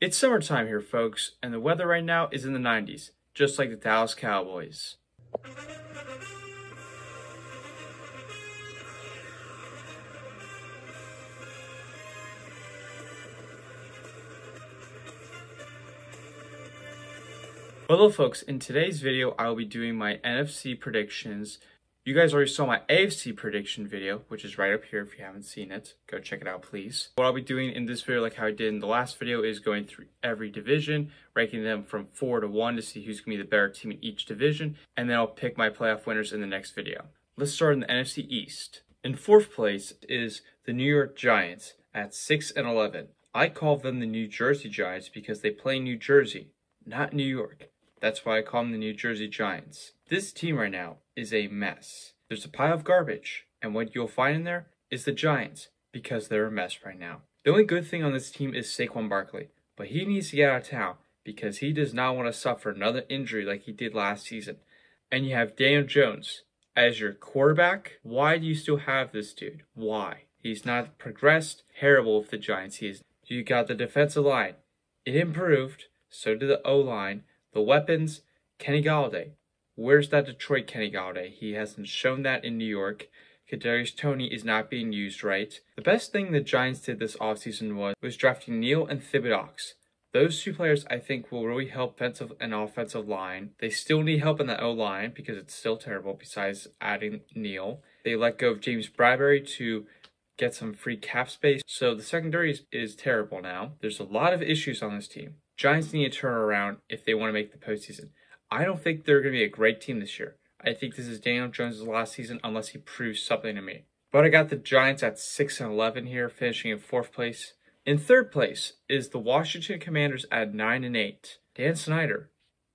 It's summertime here, folks, and the weather right now is in the 90s, just like the Dallas Cowboys. Hello folks, in today's video I will be doing my NFC predictions. You guys already saw my AFC prediction video, which is right up here if you haven't seen it. Go check it out, please. What I'll be doing in this video, like how I did in the last video, is going through every division, ranking them from 4 to 1 to see who's going to be the better team in each division, and then I'll pick my playoff winners in the next video. Let's start in the NFC East. In 4th place is the New York Giants at 6-11. I call them the New Jersey Giants because they play New Jersey, not New York. That's why I call them the New Jersey Giants. This team right now is a mess. There's a pile of garbage, and what you'll find in there is the Giants, because they're a mess right now. The only good thing on this team is Saquon Barkley, but he needs to get out of town because he does not want to suffer another injury like he did last season. And you have Daniel Jones as your quarterback. Why do you still have this dude? Why? He's not progressed. Terrible with the Giants. You got the defensive line. It improved. So did the O-line. The weapons, Kenny Galladay. Where's that Detroit Kenny Galladay? He hasn't shown that in New York. Kadarius Toney is not being used right. The best thing the Giants did this offseason was drafting Neal and Thibodeaux. Those two players I think will really help defensive and offensive line. They still need help in the O-line because it's still terrible besides adding Neal. They let go of James Bradbury to get some free cap space. So the secondary is terrible now. There's a lot of issues on this team. Giants need to turn around if they want to make the postseason. I don't think they're going to be a great team this year. I think this is Daniel Jones' last season unless he proves something to me. But I got the Giants at 6-11 here, finishing in 4th place. In 3rd place is the Washington Commanders at 9-8. Dan Snyder,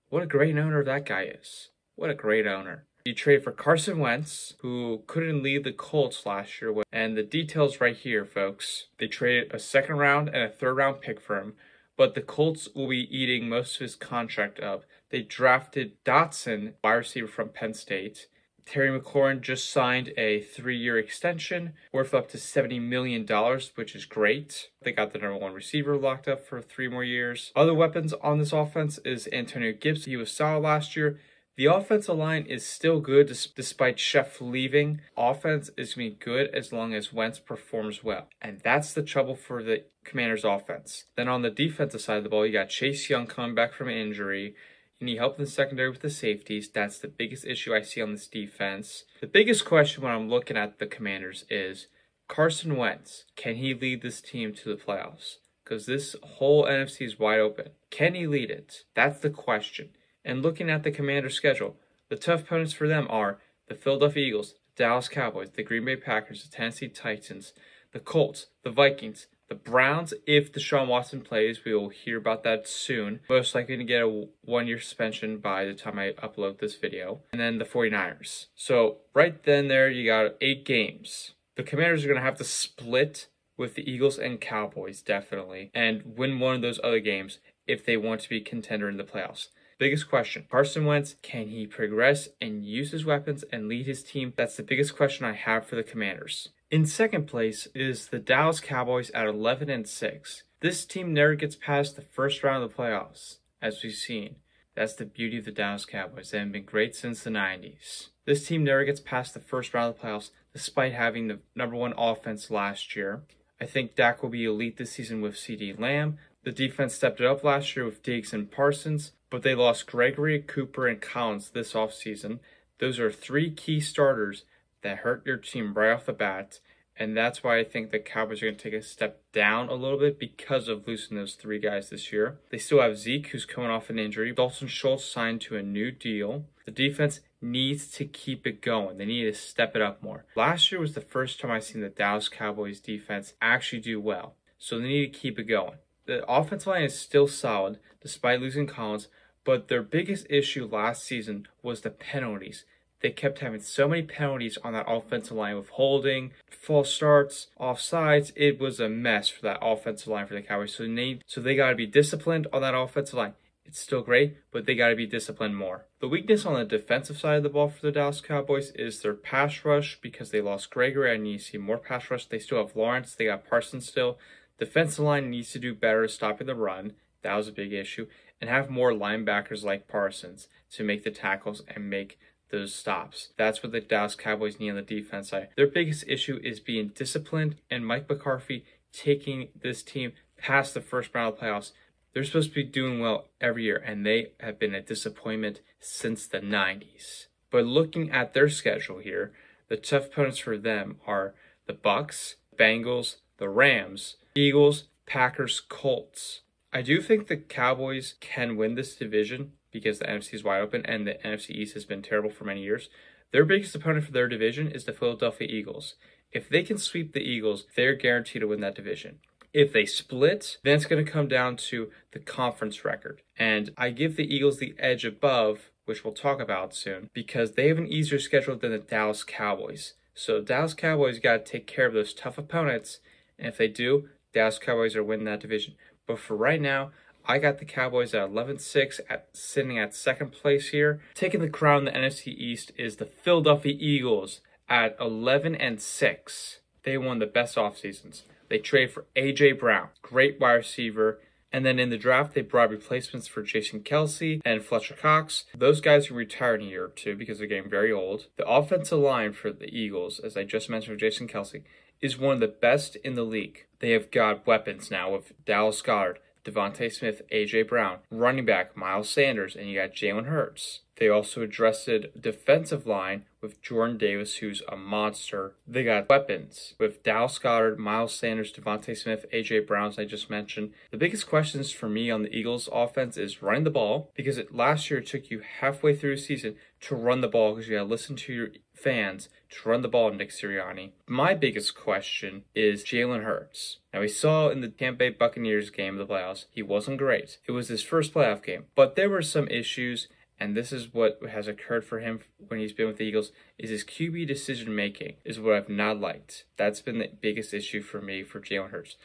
what a great owner that guy is. What a great owner. He traded for Carson Wentz, who couldn't lead the Colts last year. And the details right here, folks. They traded a 2nd round and a 3rd round pick for him. But the Colts will be eating most of his contract up. They drafted Dotson, wide receiver from Penn State. Terry McLaurin just signed a 3-year extension worth up to $70 million, which is great. They got the #1 receiver locked up for 3 more years. Other weapons on this offense is Antonio Gibson. He was solid last year. The offensive line is still good despite Chef leaving. Offense is going to be good as long as Wentz performs well. And that's the trouble for the Commanders' offense. Then on the defensive side of the ball, you got Chase Young coming back from injury. You need help in the secondary with the safeties. That's the biggest issue I see on this defense. The biggest question when I'm looking at the Commanders is Carson Wentz. Can he lead this team to the playoffs? Because this whole NFC is wide open. Can he lead it? That's the question. And looking at the Commanders' schedule, the tough opponents for them are the Philadelphia Eagles, the Dallas Cowboys, the Green Bay Packers, the Tennessee Titans, the Colts, the Vikings, the Browns. If Deshaun Watson plays, we will hear about that soon. Most likely to get a 1-year suspension by the time I upload this video. And then the 49ers. So right then there, you got 8 games. The Commanders are going to have to split with the Eagles and Cowboys, definitely, and win one of those other games if they want to be a contender in the playoffs. Biggest question, Carson Wentz, can he progress and use his weapons and lead his team? That's the biggest question I have for the Commanders. In 2nd place is the Dallas Cowboys at 11-6. This team never gets past the first round of the playoffs, as we've seen. That's the beauty of the Dallas Cowboys. They haven't been great since the 90s. This team never gets past the first round of the playoffs, despite having the #1 offense last year. I think Dak will be elite this season with CeeDee Lamb. The defense stepped it up last year with Diggs and Parsons, but they lost Gregory, Cooper, and Collins this offseason. Those are 3 key starters that hurt your team right off the bat, and that's why I think the Cowboys are going to take a step down a little bit because of losing those 3 guys this year. They still have Zeke, who's coming off an injury. Dalton Schultz signed to a new deal. The defense needs to keep it going. They need to step it up more. Last year was the first time I've seen the Dallas Cowboys defense actually do well, so they need to keep it going. The offensive line is still solid despite losing Collins, but their biggest issue last season was the penalties. They kept having so many penalties on that offensive line with holding, false starts, offsides. It was a mess for that offensive line for the Cowboys. So they got to be disciplined on that offensive line. It's still great, but they got to be disciplined more. The weakness on the defensive side of the ball for the Dallas Cowboys is their pass rush because they lost Gregory. I need to see more pass rush. They still have Lawrence. They got Parsons still. Defensive line needs to do better stopping the run. That was a big issue. And have more linebackers like Parsons to make the tackles and make those stops. That's what the Dallas Cowboys need on the defense side. Their biggest issue is being disciplined, and Mike McCarthy taking this team past the first round of the playoffs. They're supposed to be doing well every year, and they have been a disappointment since the 90s. But looking at their schedule here, the tough opponents for them are the Bucks, Bengals, the Rams, Eagles, Packers, Colts. I do think the Cowboys can win this division because the NFC is wide open and the NFC East has been terrible for many years. Their biggest opponent for their division is the Philadelphia Eagles. If they can sweep the Eagles, they're guaranteed to win that division. If they split, then it's going to come down to the conference record. And I give the Eagles the edge above, which we'll talk about soon, because they have an easier schedule than the Dallas Cowboys. So Dallas Cowboys got to take care of those tough opponents. And if they do, Dallas Cowboys are winning that division. But for right now, I got the Cowboys at 11-6, sitting at second place here. Taking the crown in the NFC East is the Philadelphia Eagles at 11-6. They won the best off seasons. They traded for A.J. Brown, great wide receiver. And then in the draft, they brought replacements for Jason Kelce and Fletcher Cox. Those guys will retire in a year or two because they're getting very old. The offensive line for the Eagles, as I just mentioned with Jason Kelce, is one of the best in the league. They have got weapons now with Dallas Goedert, Devontae Smith, A.J. Brown, running back Miles Sanders, and you got Jalen Hurts. They also addressed defensive line with Jordan Davis, who's a monster. They got weapons with Dallas Goedert, Miles Sanders, Devontae Smith, A.J. Brown, as I just mentioned. The biggest questions for me on the Eagles offense is running the ball, because last year it took you halfway through the season to run the ball because you got to listen to your fans to run the ball, Nick Sirianni. My biggest question is Jalen Hurts. Now, we saw in the Tampa Bay Buccaneers game of the playoffs, he wasn't great. It was his first playoff game, but there were some issues, and this is what has occurred for him when he's been with the Eagles, is his QB decision-making is what I've not liked. That's been the biggest issue for me for Jalen Hurts.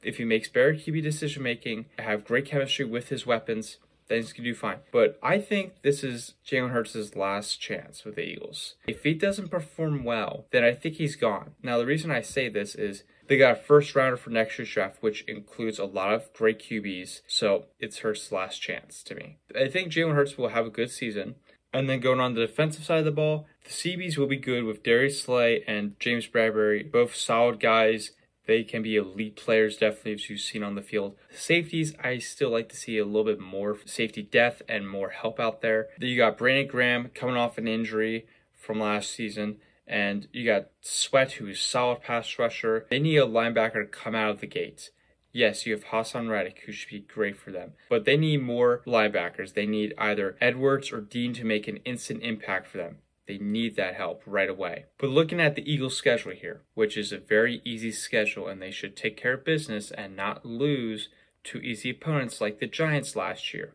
If he makes better QB decision-making, have great chemistry with his weapons, then he's going to do fine. But I think this is Jalen Hurts' last chance with the Eagles. If he doesn't perform well, then I think he's gone. Now, the reason I say this is they got a first rounder for next year's draft, which includes a lot of great QBs. So it's Hurts' last chance to me. I think Jalen Hurts will have a good season. And then going on the defensive side of the ball, the CBs will be good with Darius Slay and James Bradbury, both solid guys. They can be elite players, definitely, as you've seen on the field. Safeties, I still like to see a little bit more safety depth and more help out there. Then you got Brandon Graham coming off an injury from last season. And you got Sweat, who's a solid pass rusher. They need a linebacker to come out of the gates. Yes, you have Hassan Reddick, who should be great for them. But they need more linebackers. They need either Edwards or Dean to make an instant impact for them. They need that help right away. But looking at the Eagles' schedule here, which is a very easy schedule, and they should take care of business and not lose to easy opponents like the Giants last year.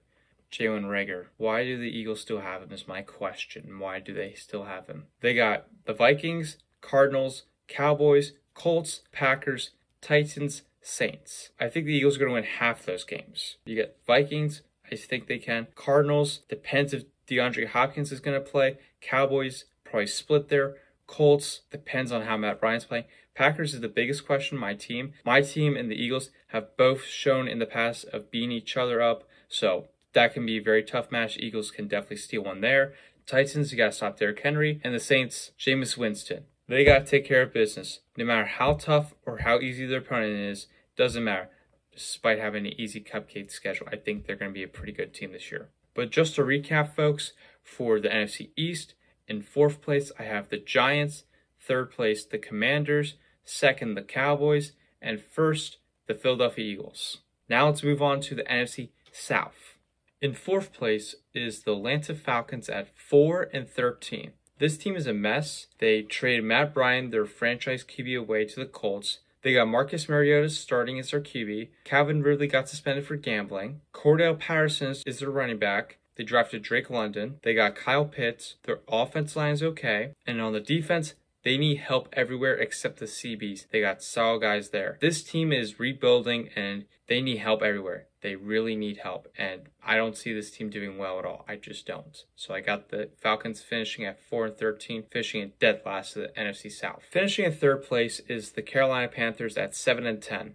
Jalen Reagor, why do the Eagles still have him is my question. Why do they still have him? They got the Vikings, Cardinals, Cowboys, Colts, Packers, Titans, Saints. I think the Eagles are going to win half those games. You get Vikings, I think they can. Cardinals, depends if DeAndre Hopkins is going to play. Cowboys, probably split there. Colts, depends on how Matt Ryan's playing. Packers is the biggest question, my team. My team and the Eagles have both shown in the past of beating each other up. So that can be a very tough match. Eagles can definitely steal one there. Titans, you got to stop Derrick Henry. And the Saints, Jameis Winston. They got to take care of business. No matter how tough or how easy their opponent is, doesn't matter. Despite having an easy cupcake schedule, I think they're going to be a pretty good team this year. But just to recap, folks, for the NFC East, in fourth place, I have the Giants. Third place, the Commanders. Second, the Cowboys. And first, the Philadelphia Eagles. Now let's move on to the NFC South. In fourth place is the Atlanta Falcons at 4-13. This team is a mess. They traded Matt Ryan, their franchise QB, away to the Colts. They got Marcus Mariota starting as their QB. Calvin Ridley got suspended for gambling. Cordell Patterson is their running back. They drafted Drake London. They got Kyle Pitts. Their offense line is okay. And on the defense, they need help everywhere except the CBs. They got solid guys there. This team is rebuilding and they need help everywhere. They really need help. And I don't see this team doing well at all. I just don't. So I got the Falcons finishing at 4-13, finishing in dead last of the NFC South. Finishing in third place is the Carolina Panthers at 7-10.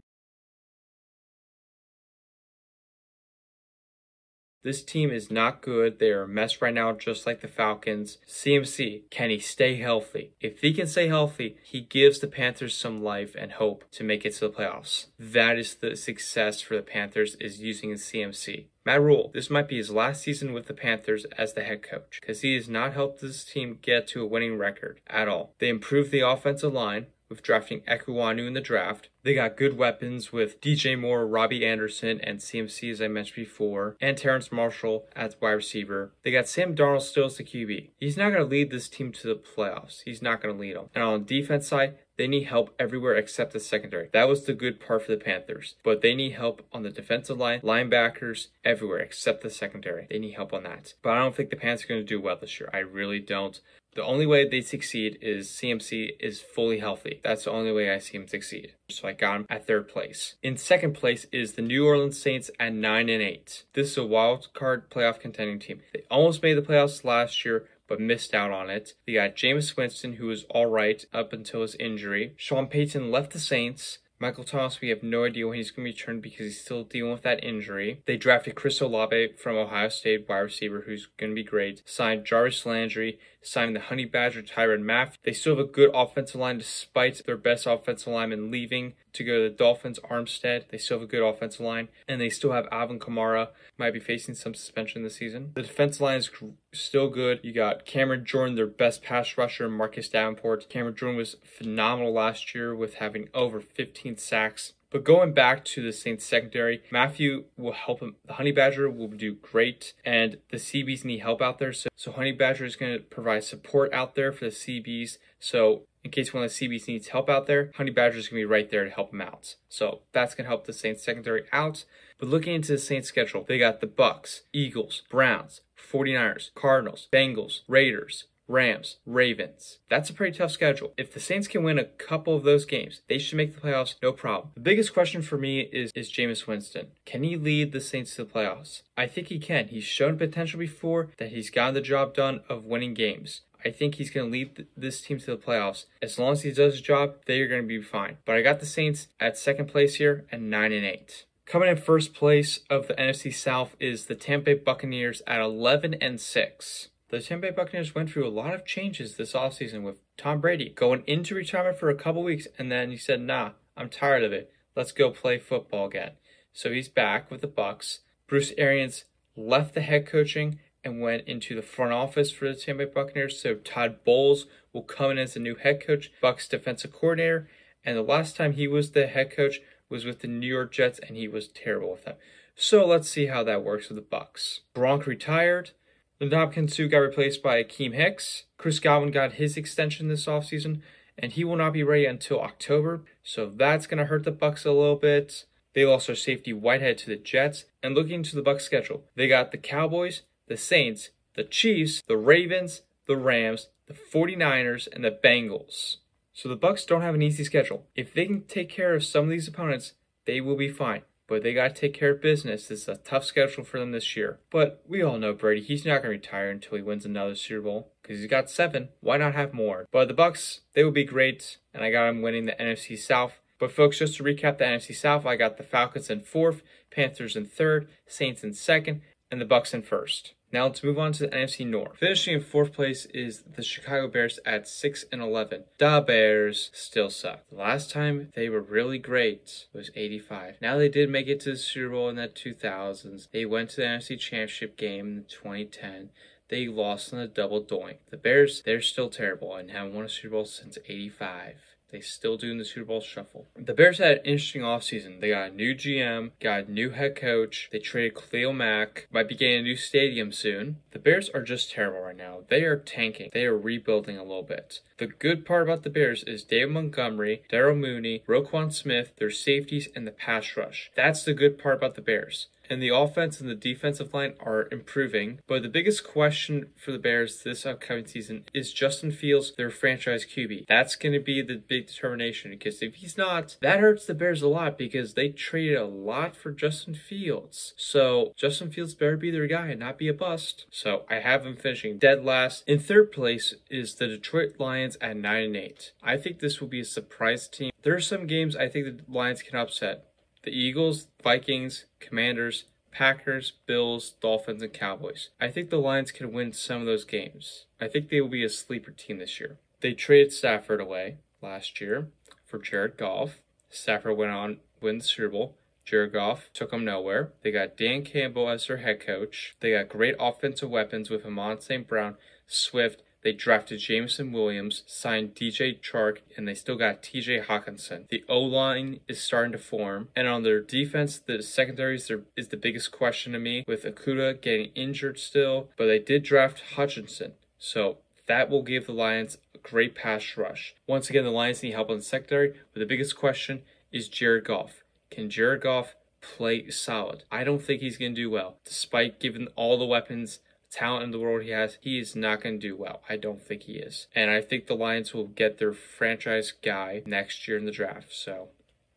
This team is not good. They are a mess right now, just like the Falcons. CMC, can he stay healthy? If he can stay healthy, he gives the Panthers some life and hope to make it to the playoffs. That is the success for the Panthers, is using CMC. Matt Rule, this might be his last season with the Panthers as the head coach, because he has not helped this team get to a winning record at all. They improved the offensive line with drafting Ekuanu in the draft. They got good weapons with DJ Moore, Robbie Anderson, and CMC, as I mentioned before, and Terrence Marshall as wide receiver. They got Sam Darnold still as the QB. He's not going to lead this team to the playoffs. He's not going to lead them. And on the defense side, they need help everywhere except the secondary. That was the good part for the Panthers. But they need help on the defensive line, linebackers, everywhere except the secondary. They need help on that. But I don't think the Panthers are going to do well this year. I really don't. The only way they succeed is CMC is fully healthy. That's the only way I see him succeed. So I got him at third place. In second place is the New Orleans Saints at 9-8. This is a wild card playoff contending team. They almost made the playoffs last year, but missed out on it. They got Jameis Winston, who was all right up until his injury. Sean Payton left the Saints. Michael Thomas, we have no idea when he's going to return because he's still dealing with that injury. They drafted Chris Olave from Ohio State, wide receiver, who's going to be great. Signed Jarvis Landry, signed the Honey Badger Tyrann Mathieu. They still have a good offensive line despite their best offensive lineman leaving to go to the Dolphins, Armstead. They still have a good offensive line. And they still have Alvin Kamara, might be facing some suspension this season. The defensive line is still good. You got Cameron Jordan, their best pass rusher, and Marcus Davenport. Cameron Jordan was phenomenal last year with having over 15 sacks. But going back to the Saints secondary, Mathieu will help him. The Honey Badger will do great, and the CBs need help out there. So Honey Badger is going to provide support out there for the CBs. So in case one of the CBs needs help out there, Honey Badger is going to be right there to help him out. So that's going to help the Saints secondary out. But looking into the Saints schedule, they got the Bucks, Eagles, Browns, 49ers, Cardinals, Bengals, Raiders, Rams, Ravens. That's a pretty tough schedule. If the Saints can win a couple of those games, they should make the playoffs, no problem. The biggest question for me is Jameis Winston. Can he lead the Saints to the playoffs? I think he can. He's shown potential before that he's gotten the job done of winning games. I think he's going to lead this team to the playoffs. As long as he does his job, they are going to be fine. But I got the Saints at second place here at 9-8. Coming in first place of the NFC South is the Tampa Bay Buccaneers at 11-6. The Tampa Bay Buccaneers went through a lot of changes this offseason with Tom Brady going into retirement for a couple weeks, and then he said, nah, I'm tired of it. Let's go play football again. So he's back with the Bucs. Bruce Arians left the head coaching and went into the front office for the Tampa Bay Buccaneers. So Todd Bowles will come in as the new head coach, Bucs defensive coordinator. And the last time he was the head coach was with the New York Jets, and he was terrible with them. So let's see how that works with the Bucs. Gronk retired. Ndamukong Suh got replaced by Akeem Hicks. Chris Godwin got his extension this offseason, and he will not be ready until October. So that's going to hurt the Bucs a little bit. They lost their safety Whitehead to the Jets. And looking to the Bucs schedule, they got the Cowboys, the Saints, the Chiefs, the Ravens, the Rams, the 49ers, and the Bengals. So the Bucs don't have an easy schedule. If they can take care of some of these opponents, they will be fine. But they got to take care of business. This is a tough schedule for them this year. But we all know Brady, he's not going to retire until he wins another Super Bowl because he's got 7. Why not have more? But the Bucs, they will be great, and I got them winning the NFC South. But folks, just to recap the NFC South, I got the Falcons in 4th, Panthers in 3rd, Saints in 2nd, and the Bucs in 1st. Now let's move on to the NFC North. Finishing in 4th place is the Chicago Bears at 6-11. The Bears still suck. The last time they were really great was 85. Now they did make it to the Super Bowl in the 2000s. They went to the NFC Championship game in 2010. They lost in a double doink. The Bears, they're still terrible and haven't won a Super Bowl since 85. They still do in the Super Bowl shuffle. The Bears had an interesting offseason. They got a new GM, got a new head coach. They traded Khalil Mack. Might be getting a new stadium soon. The Bears are just terrible right now. They are tanking. They are rebuilding a little bit. The good part about the Bears is David Montgomery, Darryl Mooney, Roquan Smith, their safeties, and the pass rush. That's the good part about the Bears. And the offense and the defensive line are improving. But the biggest question for the Bears this upcoming season is Justin Fields, their franchise QB. That's going to be the big determination, because if he's not, that hurts the Bears a lot because they traded a lot for Justin Fields. So Justin Fields better be their guy and not be a bust. So I have him finishing dead last. In 3rd place is the Detroit Lions at 9-8. I think this will be a surprise team. There are some games I think the Lions can upset. The Eagles, Vikings, Commanders, Packers, Bills, Dolphins, and Cowboys. I think the Lions can win some of those games. I think they will be a sleeper team this year. They traded Stafford away last year for Jared Goff. Stafford went on to win the Super Bowl. Jared Goff took them nowhere. They got Dan Campbell as their head coach. They got great offensive weapons with Amon St. Brown, Swift. They drafted Jameson Williams, signed DJ Chark, and they still got TJ Hawkinson. The O-line is starting to form. And on their defense, the secondary is the biggest question to me, with Okudah getting injured still. But they did draft Hutchinson. So that will give the Lions a great pass rush. Once again, the Lions need help on the secondary, but the biggest question is Jared Goff. Can Jared Goff play solid? I don't think he's going to do well. Despite giving all the weapons, talent in the world he is not going to do well. I don't think he is. And I think the Lions will get their franchise guy next year in the draft. So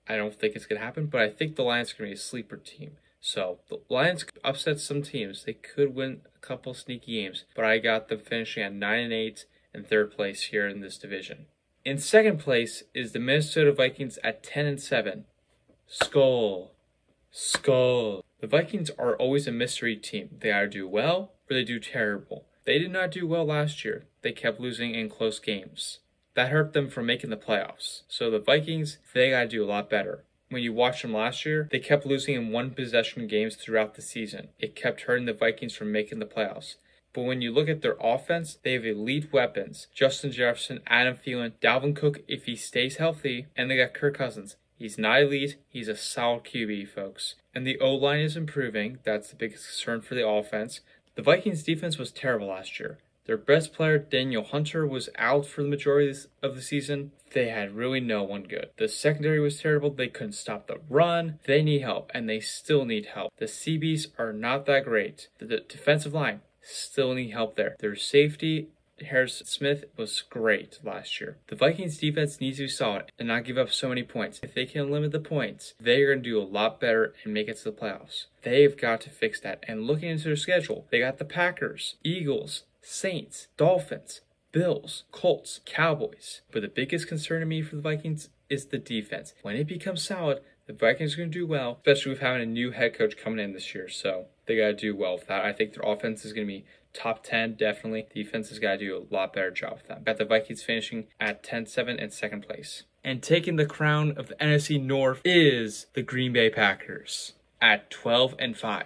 I don't think it's going to happen, but I think the Lions are going to be a sleeper team. So the Lions could upset some teams. They could win a couple sneaky games, but I got them finishing at 9-8 in third place here in this division. In second place is the Minnesota Vikings at 10-7. Skull. The Vikings are always a mystery team. They either do well or they do terrible. They did not do well last year. They kept losing in close games. That hurt them from making the playoffs. So the Vikings, they got to do a lot better. When you watched them last year, they kept losing in one-possession games throughout the season. It kept hurting the Vikings from making the playoffs. But when you look at their offense, they have elite weapons. Justin Jefferson, Adam Thielen, Dalvin Cook if he stays healthy, and they got Kirk Cousins. He's not elite, he's a solid QB, folks. And the O-line is improving. That's the biggest concern for the offense. The Vikings defense was terrible last year. Their best player, Daniel Hunter, was out for the majority of the season. They had really no one good. The secondary was terrible. They couldn't stop the run. They need help, and they still need help. The CBs are not that great. The defensive line still need help there. Their safety, Harrison Smith, was great last year. The Vikings defense needs to be solid and not give up so many points. If they can limit the points, they're going to do a lot better and make it to the playoffs. They've got to fix that. And looking into their schedule, they got the Packers, Eagles, Saints, Dolphins, Bills, Colts, Cowboys. But the biggest concern to me for the Vikings is the defense. When it becomes solid, the Vikings are going to do well, especially with having a new head coach coming in this year. So they got to do well with that. I think their offense is going to be top 10, definitely. Defense has got to do a lot better job with that. Got the Vikings finishing at 10-7 in second place. And taking the crown of the NFC North is the Green Bay Packers at 12-5.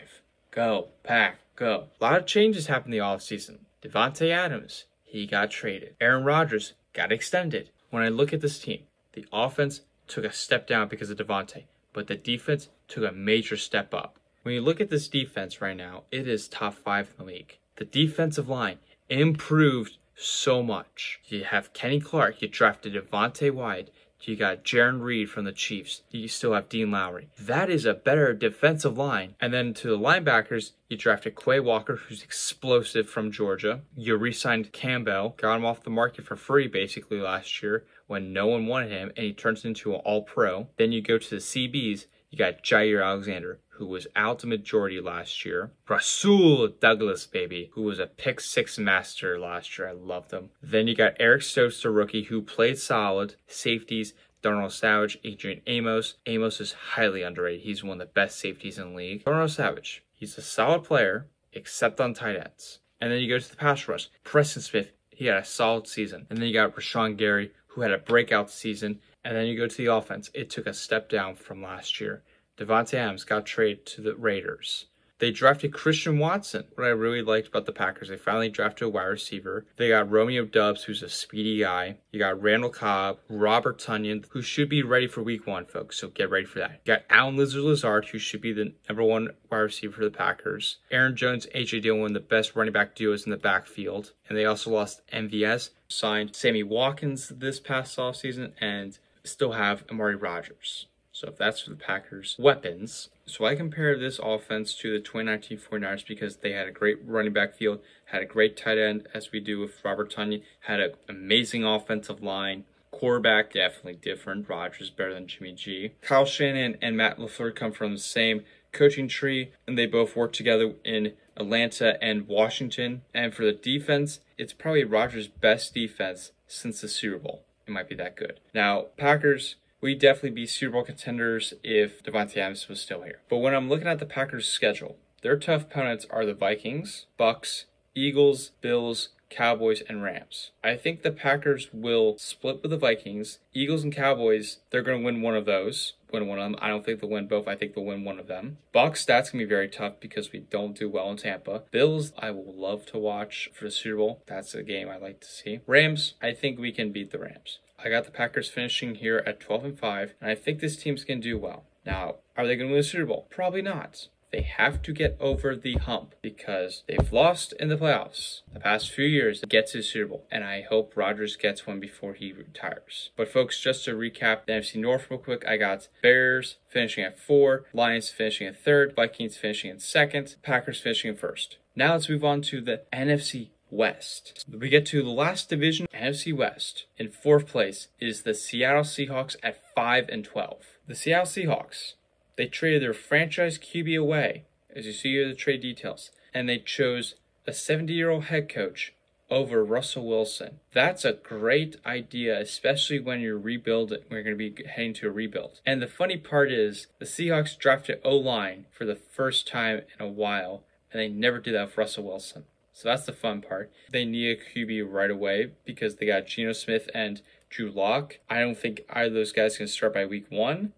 Go, Pack, go. A lot of changes happened in the offseason. Devontae Adams, he got traded. Aaron Rodgers got extended. When I look at this team, the offense took a step down because of Devontae, but the defense took a major step up. When you look at this defense right now, it is top 5 in the league. The defensive line improved so much. You have Kenny Clark, you drafted Devontae Wyatt, you got Jaron Reed from the Chiefs, you still have Dean Lowry. That is a better defensive line. And then to the linebackers, you drafted Quay Walker, who's explosive from Georgia. You re-signed Campbell, got him off the market for free basically last year when no one wanted him, and he turns into an all-pro. Then you go to the CBs, you got Jair Alexander, who was out the majority last year. Rasul Douglas, baby, who was a pick 6 master last year. I loved him. Then you got Eric Stokes, the rookie, who played solid. Safeties, Darnell Savage, Adrian Amos. Amos is highly underrated. He's one of the best safeties in the league. Darnell Savage, he's a solid player, except on tight ends. And then you go to the pass rush. Preston Smith, he had a solid season. And then you got Rashawn Gary, who had a breakout season. And then you go to the offense. It took a step down from last year. Devontae Adams got traded to the Raiders. They drafted Christian Watson. What I really liked about the Packers, they finally drafted a wide receiver. They got Romeo Doubs, who's a speedy guy. You got Randall Cobb, Robert Tonyan, who should be ready for week 1, folks, so get ready for that. You got Alan Lazard, who should be the #1 wide receiver for the Packers. Aaron Jones, AJ Dillon, one of the best running back duos in the backfield. And they also lost MVS, signed Sammy Watkins this past offseason, and still have Amari Rodgers. So if that's for the Packers' weapons. So I compare this offense to the 2019 49ers because they had a great running back field, had a great tight end as we do with Robert Tonyan, had an amazing offensive line. Quarterback, definitely different. Rodgers better than Jimmy G. Kyle Shanahan and Matt LaFleur come from the same coaching tree, and they both work together in Atlanta and Washington. And for the defense, it's probably Rodgers' best defense since the Super Bowl. It might be that good. Now, Packers, we'd definitely be Super Bowl contenders if Devontae Adams was still here. But when I'm looking at the Packers' schedule, their tough opponents are the Vikings, Bucks, Eagles, Bills, Cowboys, and Rams. I think the Packers will split with the Vikings. Eagles and Cowboys, they're going to win one of those. Win one of them. I don't think they'll win both. I think they'll win one of them. Bucks, that's going to be very tough because we don't do well in Tampa. Bills, I will love to watch for the Super Bowl. That's a game I like to see. Rams, I think we can beat the Rams. I got the Packers finishing here at 12-5, and I think this team's going to do well. Now, are they going to win the Super Bowl? Probably not. They have to get over the hump because they've lost in the playoffs the past few years to get to the Super Bowl. And I hope Rodgers gets one before he retires. But folks, just to recap the NFC North real quick, I got Bears finishing at 4, Lions finishing at 3rd, Vikings finishing in 2nd, Packers finishing in 1st. Now let's move on to the NFC West. We get to the last division, NFC West. In 4th place is the Seattle Seahawks at 5-12. The Seattle Seahawks, they traded their franchise QB away, as you see here in the trade details, and they chose a 70-year-old head coach over Russell Wilson. That's a great idea, especially when you're rebuilding. We're going to be heading to a rebuild. And the funny part is, the Seahawks drafted O-line for the first time in a while, and they never did that with Russell Wilson. So that's the fun part. They need a QB right away because they got Geno Smith and Drew Lock. I don't think either of those guys can start by week 1.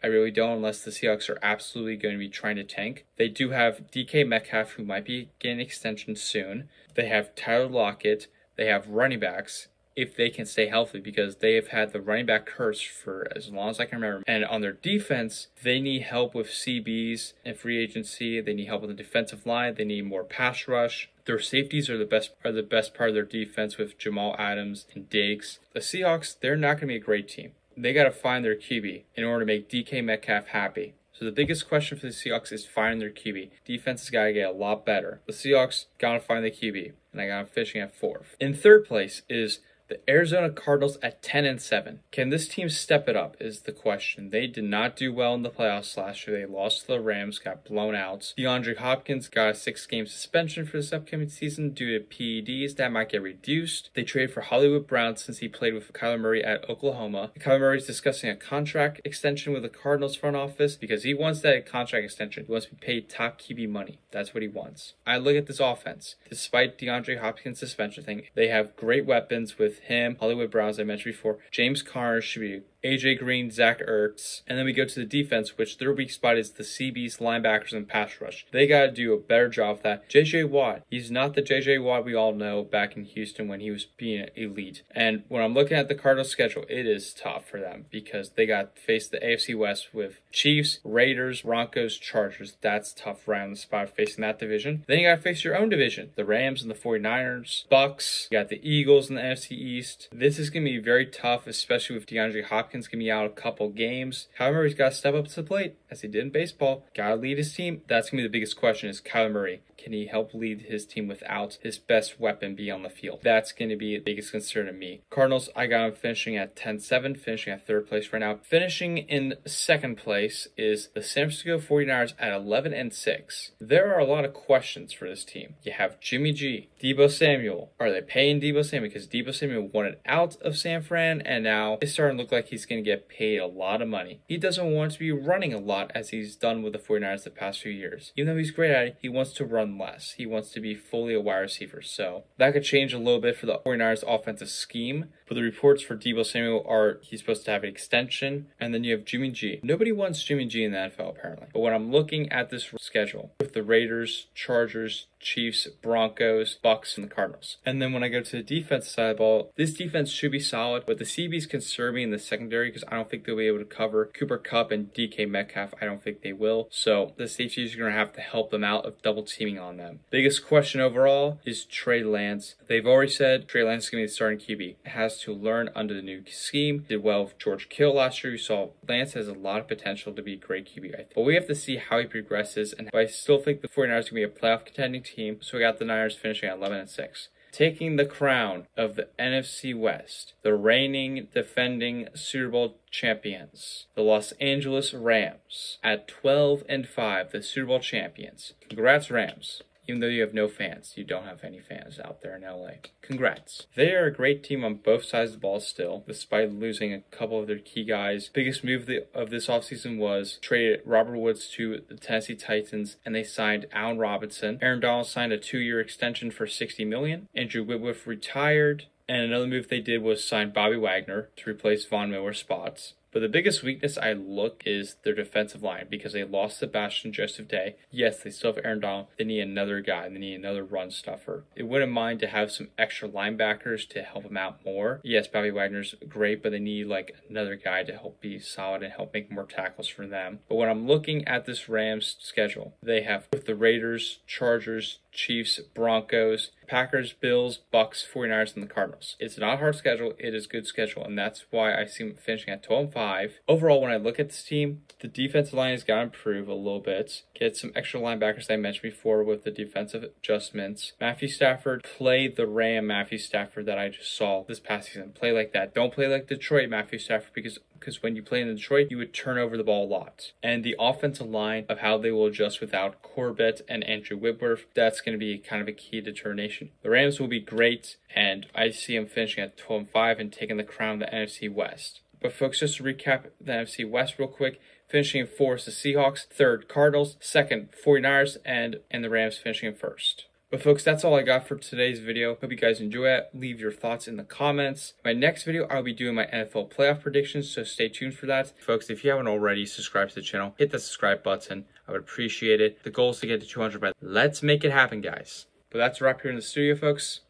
I really don't, unless the Seahawks are absolutely going to be trying to tank. They do have DK Metcalf, who might be getting an extension soon. They have Tyler Lockett. They have running backs, if they can stay healthy, because they have had the running back curse for as long as I can remember. And on their defense, they need help with CBs and free agency. They need help with the defensive line. They need more pass rush. Their safeties are the best part of their defense with Jamal Adams and Diggs. The Seahawks, they're not going to be a great team. They got to find their QB in order to make DK Metcalf happy. So the biggest question for the Seahawks is finding their QB. Defense has got to get a lot better. The Seahawks got to find the QB, and I got them finishing at 4th. In 3rd place is the Arizona Cardinals at 10-7. Can this team step it up is the question. They did not do well in the playoffs last year. They lost to the Rams, got blown out. DeAndre Hopkins got a 6-game suspension for this upcoming season due to PEDs that might get reduced. They traded for Hollywood Brown since he played with Kyler Murray at Oklahoma. Kyler Murray is discussing a contract extension with the Cardinals front office because he wants that contract extension. He wants to be paid top QB money. That's what he wants. I look at this offense. Despite DeAndre Hopkins' suspension thing, they have great weapons with him, Hollywood Brown, as I mentioned before. James Conner should be AJ Green, Zach Ertz. And then we go to the defense, which their weak spot is the CBs, linebackers, and pass rush. They got to do a better job of that. JJ Watt, he's not the JJ Watt we all know back in Houston when he was being elite. And when I'm looking at the Cardinals schedule, it is tough for them because they got to face the AFC West with Chiefs, Raiders, Broncos, Chargers. That's tough round the spot facing that division. Then you got to face your own division, the Rams and the 49ers, Bucks. You got the Eagles in the NFC East. This is going to be very tough, especially with DeAndre Hopkins going to be out a couple games. However, he's got to step up to the plate as he did in baseball. Got to lead his team. That's going to be the biggest question is Kyler Murray. Can he help lead his team without his best weapon being on the field? That's going to be the biggest concern to me. Cardinals, I got him finishing at 10-7, finishing at 3rd place right now. Finishing in 2nd place is the San Francisco 49ers at 11-6. There are a lot of questions for this team. You have Jimmy G, Deebo Samuel. Are they paying Deebo Samuel? Because Deebo Samuel wanted out of San Fran, and now it's starting to look like he's going to get paid a lot of money. He doesn't want to be running a lot as he's done with the 49ers the past few years. Even though he's great at it, he wants to run less. He wants to be fully a wide receiver. So that could change a little bit for the 49ers offensive scheme. But the reports for Deebo Samuel are he's supposed to have an extension. And then you have Jimmy G. Nobody wants Jimmy G in the NFL apparently. But when I'm looking at this schedule with the Raiders, Chargers, Chiefs, Broncos, Bucks, and the Cardinals. And then when I go to the defense side of the ball, this defense should be solid, but the CBs concern me in the secondary because I don't think they'll be able to cover Cooper Kupp and DK Metcalf. I don't think they will. So the safeties are going to have to help them out of double teaming on them. Biggest question overall is Trey Lance. They've already said Trey Lance is going to be the starting QB. It has to learn under the new scheme. Did well with George Kittle last year. You saw Lance has a lot of potential to be a great QB, I think. But we have to see how he progresses, and I still think the 49ers are going to be a playoff contending team. So we got the Niners finishing at 11-6. Taking the crown of the NFC West, the reigning, defending Super Bowl champions, the Los Angeles Rams, at 12-5, the Super Bowl champions. Congrats, Rams. Even though you have no fans, you don't have any fans out there in LA. Congrats. They are a great team on both sides of the ball still, despite losing a couple of their key guys. Biggest move of this offseason was traded Robert Woods to the Tennessee Titans, and they signed Allen Robinson. Aaron Donald signed a 2-year extension for $60 million. Andrew Whitworth retired. And another move they did was sign Bobby Wagner to replace Von Miller's spots. But the biggest weakness I look is their defensive line, because they lost Sebastian Joseph Day. Yes, they still have Aaron Donald. They need another guy. They need another run stuffer. It wouldn't mind to have some extra linebackers to help them out more. Yes, Bobby Wagner's great, but they need like another guy to help be solid and help make more tackles for them. But when I'm looking at this Rams schedule, they have the Raiders, Chargers, Chiefs, Broncos, Packers, Bills, Bucks, 49ers, and the Cardinals. It's not a hard schedule. It is a good schedule, and that's why I see them finishing at 12-5. Overall, when I look at this team, the defensive line has got to improve a little bit. Get some extra linebackers that I mentioned before with the defensive adjustments. Matthew Stafford, play the Ram Matthew Stafford that I just saw this past season. Play like that. Don't play like Detroit Matthew Stafford, because when you play in Detroit, you would turn over the ball a lot. And the offensive line of how they will adjust without Corbett and Andrew Whitworth, that's going to be kind of a key determination. The Rams will be great, and I see them finishing at 12-5 and taking the crown of the NFC West. But folks, just to recap the NFC West real quick, finishing in 4th is the Seahawks, 3rd Cardinals, 2nd 49ers, and the Rams finishing in 1st. But folks, that's all I got for today's video. Hope you guys enjoy it. Leave your thoughts in the comments. My next video, I'll be doing my NFL playoff predictions, so stay tuned for that. Folks, if you haven't already, subscribe to the channel. Hit the subscribe button. I would appreciate it. The goal is to get to 200, but let's make it happen, guys. But that's a wrap here in the studio, folks.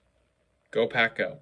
Go Pack Go.